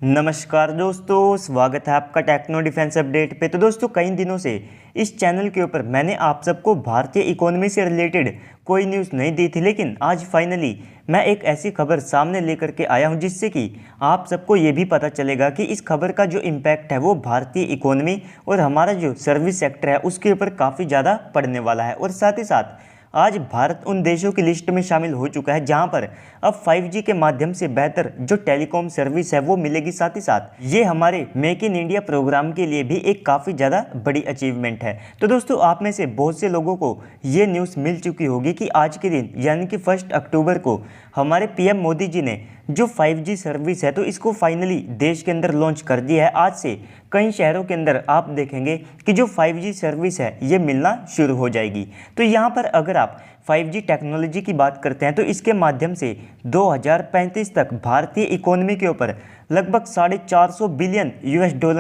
नमस्कार दोस्तों, स्वागत है आपका टेक्नो डिफेंस अपडेट पे। तो दोस्तों, कई दिनों से इस चैनल के ऊपर मैंने आप सबको भारतीय इकोनॉमी से रिलेटेड कोई न्यूज़ नहीं दी थी, लेकिन आज फाइनली मैं एक ऐसी खबर सामने लेकर के आया हूं जिससे कि आप सबको ये भी पता चलेगा कि इस खबर का जो इम्पैक्ट है वो भारतीय इकोनॉमी और हमारा जो सर्विस सेक्टर है उसके ऊपर काफ़ी ज़्यादा पड़ने वाला है। और साथ ही साथ आज भारत उन देशों की लिस्ट में शामिल हो चुका है जहां पर अब 5G के माध्यम से बेहतर जो टेलीकॉम सर्विस है वो मिलेगी। साथ ही साथ ये हमारे मेक इन इंडिया प्रोग्राम के लिए भी एक काफ़ी ज़्यादा बड़ी अचीवमेंट है। तो दोस्तों, आप में से बहुत से लोगों को ये न्यूज़ मिल चुकी होगी कि आज के दिन यानी कि 1 अक्टूबर को हमारे पीएम मोदी जी ने जो 5G सर्विस है तो इसको फाइनली देश के अंदर लॉन्च कर दिया है। आज से कई शहरों के अंदर आप देखेंगे कि जो 5G सर्विस है ये मिलना शुरू हो जाएगी। तो यहाँ पर अगर आप 5G टेक्नोलॉजी की बात करते हैं तो इसके माध्यम से 2035 तक भारतीय इकोनॉमी के ऊपर लगभग $450 बिलियन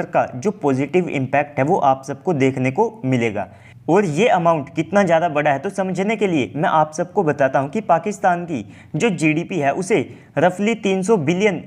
का जो पॉजिटिव इम्पैक्ट है वो आप सबको देखने को मिलेगा। और ये अमाउंट कितना ज़्यादा बड़ा है तो समझने के लिए मैं आप सबको बताता हूँ कि पाकिस्तान की जो जीडीपी है उसे रफली $300 बिलियन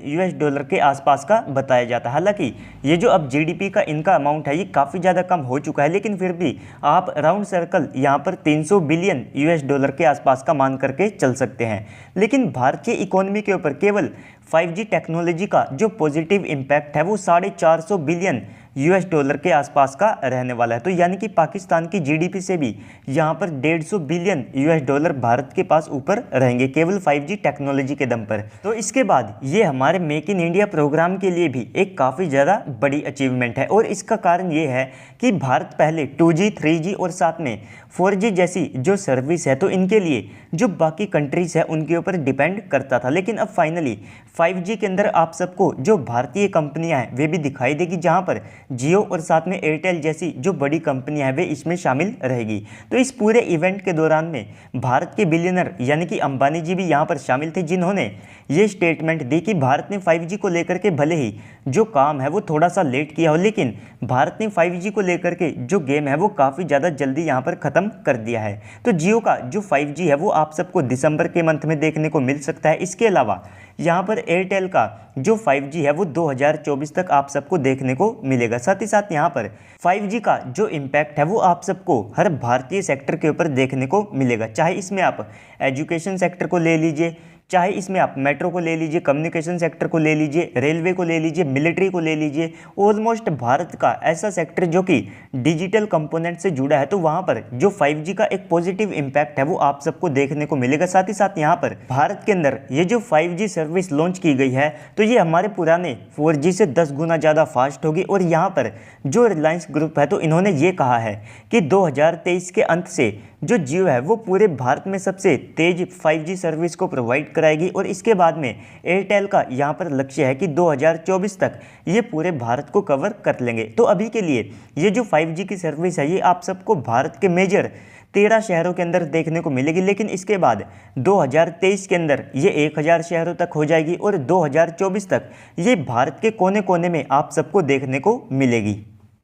के आसपास का बताया जाता है। हालांकि ये जो अब जीडीपी का इनका अमाउंट है ये काफ़ी ज़्यादा कम हो चुका है, लेकिन फिर भी आप राउंड सर्कल यहाँ पर $300 बिलियन के आसपास का मान करके चल सकते हैं। लेकिन भारतीय इकोनॉमी के ऊपर केवल 5G टेक्नोलॉजी का जो पॉजिटिव इम्पैक्ट है वो $450 बिलियन के आसपास का रहने वाला है। तो यानी कि पाकिस्तान की जीडीपी से भी यहाँ पर $150 बिलियन भारत के पास ऊपर रहेंगे केवल 5G टेक्नोलॉजी के दम पर। तो इसके बाद ये हमारे मेक इन इंडिया प्रोग्राम के लिए भी एक काफ़ी ज़्यादा बड़ी अचीवमेंट है। और इसका कारण ये है कि भारत पहले 2G 3G और साथ में 4G जैसी जो सर्विस है तो इनके लिए जो बाकी कंट्रीज़ है उनके ऊपर डिपेंड करता था, लेकिन अब फाइनली 5G के अंदर आप सबको जो भारतीय कंपनियां हैं वे भी दिखाई देगी, जहां पर जियो और साथ में एयरटेल जैसी जो बड़ी कंपनियां हैं वे इसमें शामिल रहेगी। तो इस पूरे इवेंट के दौरान में भारत के बिलियनर यानी कि अंबानी जी भी यहां पर शामिल थे, जिन्होंने ये स्टेटमेंट दी कि भारत ने 5G को लेकर के भले ही जो काम है वो थोड़ा सा लेट किया हो, लेकिन भारत ने 5G को लेकर के जो गेम है वो काफ़ी ज़्यादा जल्दी यहाँ पर ख़त्म कर दिया है। तो जियो का जो 5G है वो आप सबको दिसंबर के मंथ में देखने को मिल सकता है। इसके अलावा यहाँ पर एयरटेल का जो 5G है वो 2024 तक आप सबको देखने को मिलेगा। साथ ही साथ यहाँ पर 5G का जो इम्पैक्ट है वो आप सबको हर भारतीय सेक्टर के ऊपर देखने को मिलेगा, चाहे इसमें आप एजुकेशन सेक्टर को ले लीजिए, चाहे इसमें आप मेट्रो को ले लीजिए, कम्युनिकेशन सेक्टर को ले लीजिए, रेलवे को ले लीजिए, मिलिट्री को ले लीजिए। ऑलमोस्ट भारत का ऐसा सेक्टर जो कि डिजिटल कंपोनेंट से जुड़ा है तो वहाँ पर जो 5G का एक पॉजिटिव इम्पैक्ट है वो आप सबको देखने को मिलेगा। साथ ही साथ यहाँ पर भारत के अंदर ये जो 5G सर्विस लॉन्च की गई है तो ये हमारे पुराने 4G से 10 गुना ज़्यादा फास्ट होगी। और यहाँ पर जो रिलायंस ग्रुप है तो इन्होंने ये कहा है कि 2023 के अंत से जो जियो है वो पूरे भारत में सबसे तेज 5G सर्विस को प्रोवाइड कराएगी। और इसके बाद में एयरटेल का यहाँ पर लक्ष्य है कि 2024 तक ये पूरे भारत को कवर कर लेंगे। तो अभी के लिए ये जो 5G की सर्विस है ये आप सबको भारत के मेजर 13 शहरों के अंदर देखने को मिलेगी, लेकिन इसके बाद 2023 के अंदर ये 1000 शहरों तक हो जाएगी और 2024 तक ये भारत के कोने कोने में आप सबको देखने को मिलेगी।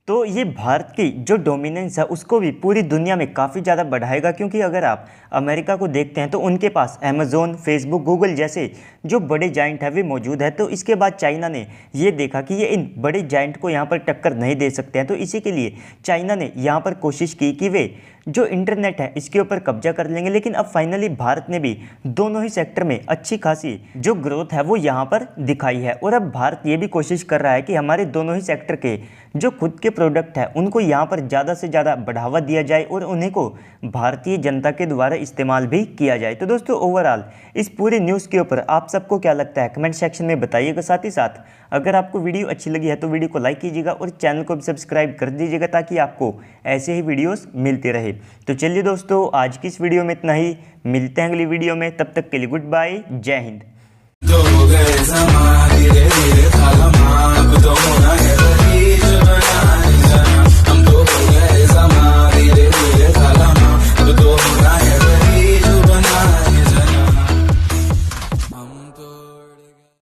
तो ये भारत की जो डोमिनेंस है उसको भी पूरी दुनिया में काफ़ी ज़्यादा बढ़ाएगा, क्योंकि अगर आप अमेरिका को देखते हैं तो उनके पास अमेज़ोन, फेसबुक, गूगल जैसे जो बड़े जाइंट है वे मौजूद है। तो इसके बाद चाइना ने ये देखा कि ये इन बड़े जाइंट को यहाँ पर टक्कर नहीं दे सकते हैं, तो इसी के लिए चाइना ने यहाँ पर कोशिश की कि वे जो इंटरनेट है इसके ऊपर कब्जा कर लेंगे। लेकिन अब फाइनली भारत ने भी दोनों ही सेक्टर में अच्छी खासी जो ग्रोथ है वो यहाँ पर दिखाई है। और अब भारत ये भी कोशिश कर रहा है कि हमारे दोनों ही सेक्टर के जो खुद के प्रोडक्ट है उनको यहाँ पर ज़्यादा से ज़्यादा बढ़ावा दिया जाए और उन्हें को भारतीय जनता के द्वारा इस्तेमाल भी किया जाए। तो दोस्तों, ओवरऑल इस पूरी न्यूज़ के ऊपर आप सबको क्या लगता है कमेंट सेक्शन में बताइएगा। साथ ही साथ अगर आपको वीडियो अच्छी लगी है तो वीडियो को लाइक कीजिएगा और चैनल को भी सब्सक्राइब कर दीजिएगा ताकि आपको ऐसे ही वीडियोस मिलते रहे। तो चलिए दोस्तों, आज की इस वीडियो में इतना ही, मिलते हैं अगली वीडियो में, तब तक के लिए गुड बाय, जय हिंद।